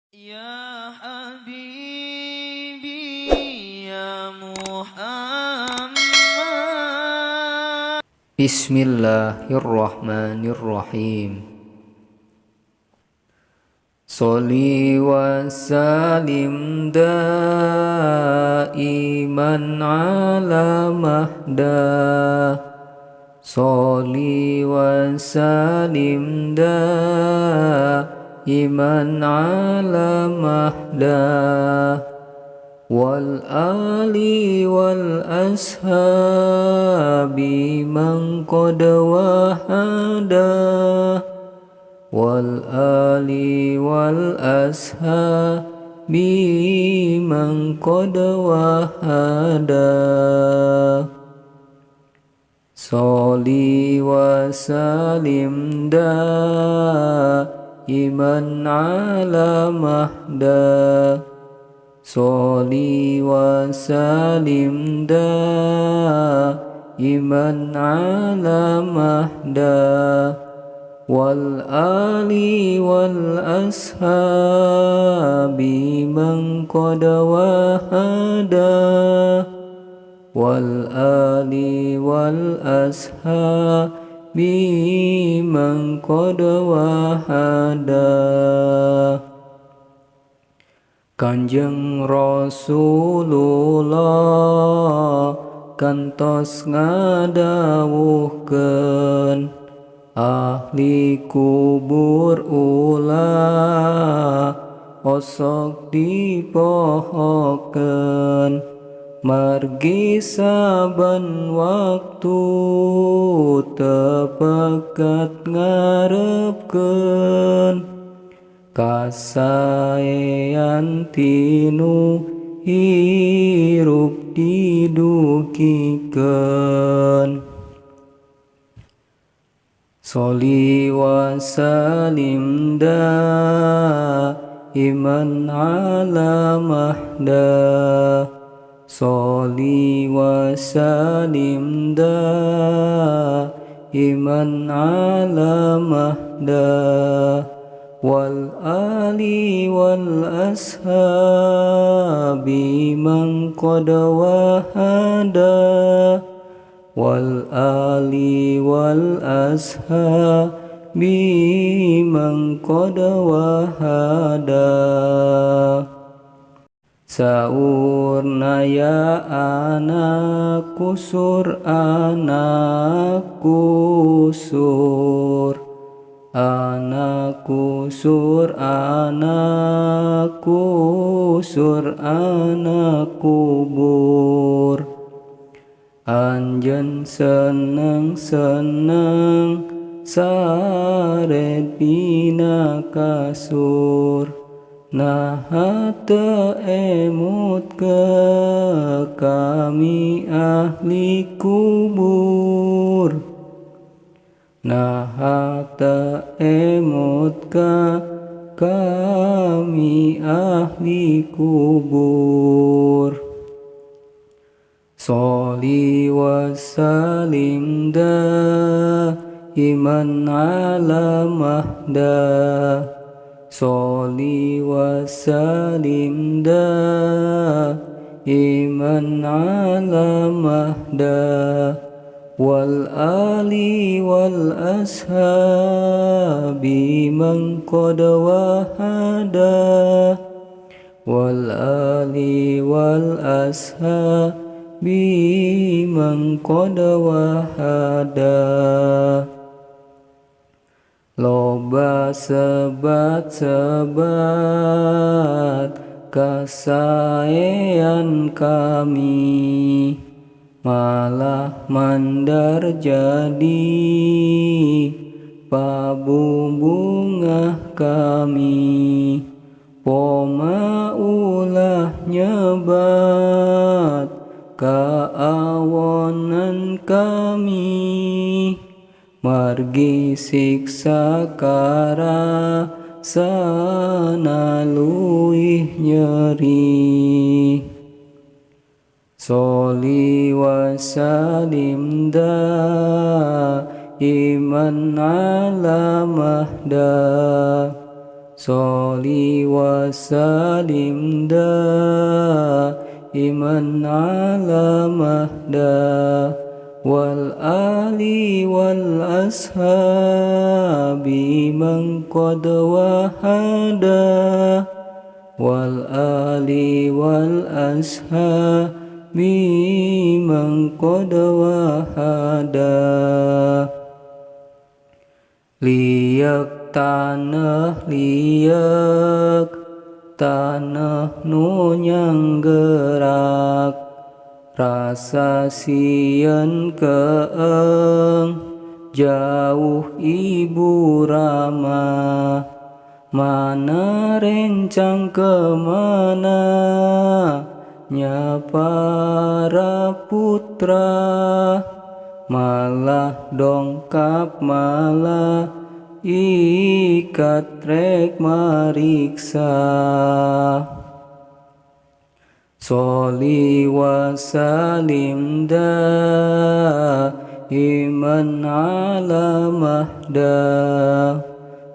Ya Habibi ya Muhammad. Bismillahirrahmanirrahim. Sholli wa salim daiman ala mahda. Sholli wa salim daiman ala mahda. Wal ali wal ashabi man qad wahada. Wal ali wal ashabi man qad wahada. Sholli wa salim daiman ala mahda. Sholli wa salim daiman ala mahda. Wal ali wal ashabi man qad wahada. Wal ali wal ashabi man qad wahada. Kanjeng Rasulullah kantos ngadawuhkeun ahli kubur ulah osok dipohokeun margi saban waktu tepekat ngarepkeun kasaean tinu hirup didukikeun. Sholli wa salim daiman ala mahda. Sholli wa salim daiman ala mahda. Wal ali wal ashabi man qad wahada. Wal ali wal ashabi man qad wahada. Saurna ya anakku sur anakku sur. Anakku sur anakku sur anak kubur. Anjeun seneng-seneng saret pina kasur. Naha teu emut ke kami ahli kubur. Naha teu emut ka kami ahli kubur. Sholli wa salim daiman ala mahda. Sholli wa salim daiman ala mahda. Wal ali wal ashabi man qad wahada. Wal ali wal ashabi man qad wahada. Loba sebat-sebat kasaean kami malah mandar jadi pabumbungah kami. Poma ulah nyebat kaawonan kami margi siksa kara sana luih nyeri. Sholli wa salim daiman ala mahda. sholli wa salim daiman ala mahda wal ali wal ashabi man qad wahada wal ali wal ashabi man qad wahada. Liyak tanah liyak tanah nu nyanggerak rasa sieun keeng jauh ibu rama mana rencang kemana nya para putra malah dongkap malah ikat rek mariksa. Sholli wa salim daiman ala mahda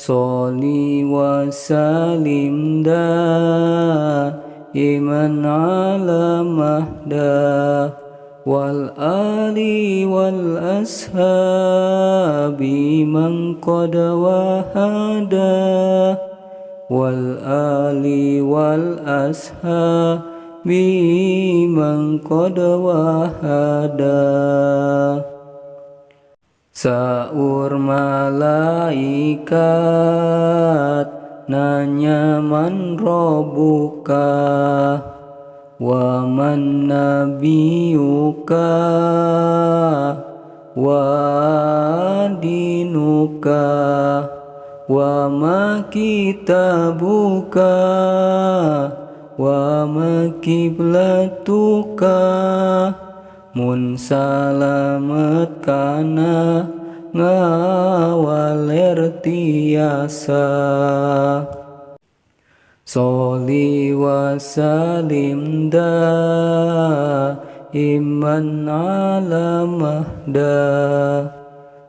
sholli wa salim daiman ala mahda wal ali wal ashabi man qad wahada wal ali wal ashabi man qad wahada. Saur malaikat nanya man robuka wa man nabiyuka wa dinuka wa ma kitabuka wa ma kiblatuka mun salamet kana ngawaler tiasa. Sholli wa salim daiman ala mahda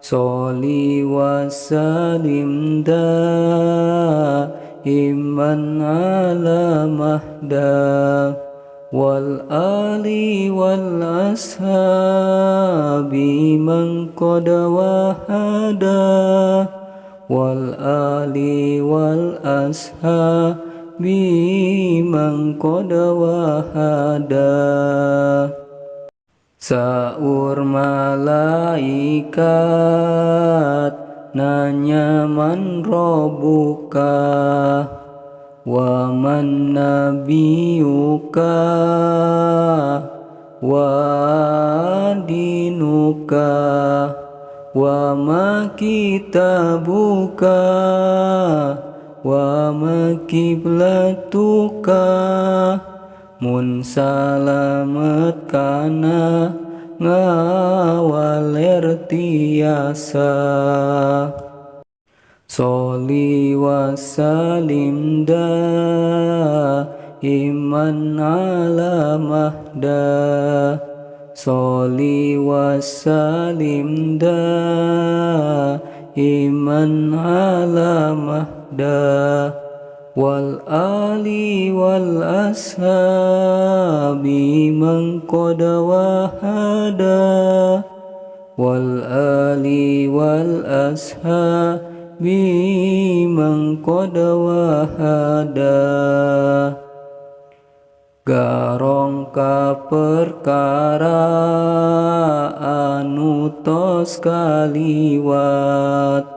sholli wa salim daiman ala mahda wal ali wal ashabi man qad wahada wal ali wal ashabi man qad wahada. Saur malaikat nanya man robuka wa man nabiyuka wa dinuka wa ma kitabuka wa ma kiblatuka mun salamet kana ngawaler tiasa. Sholli wa salim daiman ala mahda sholli wa salim daiman ala mahda wal ali wal ashabi man qad wahada wal ali wal ashabi man qad wahada. Garong ka perkara anu tos kaliwat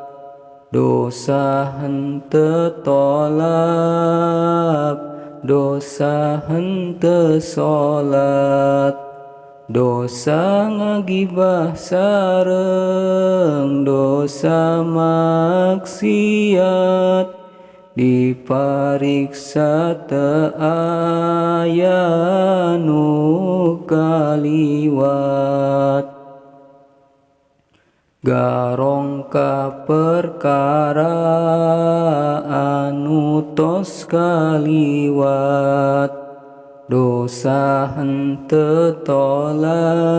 dosa henteu tolap dosa henteu salat dosa ngagibah sareng dosa maksiat dipariksa teu aya nu kaliwat. Garong ka perkara anu tos kaliwat dosa henteu tolap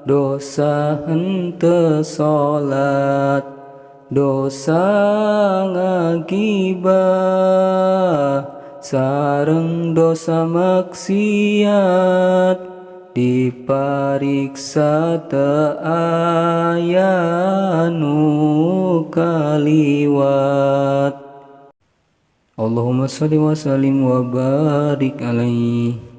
dosa henteu salat dosa ngakiba sareng dosa maksiat dipariksa teu aya nu kaliwat. Allahumma shalli wa sallim wa barik alaihi.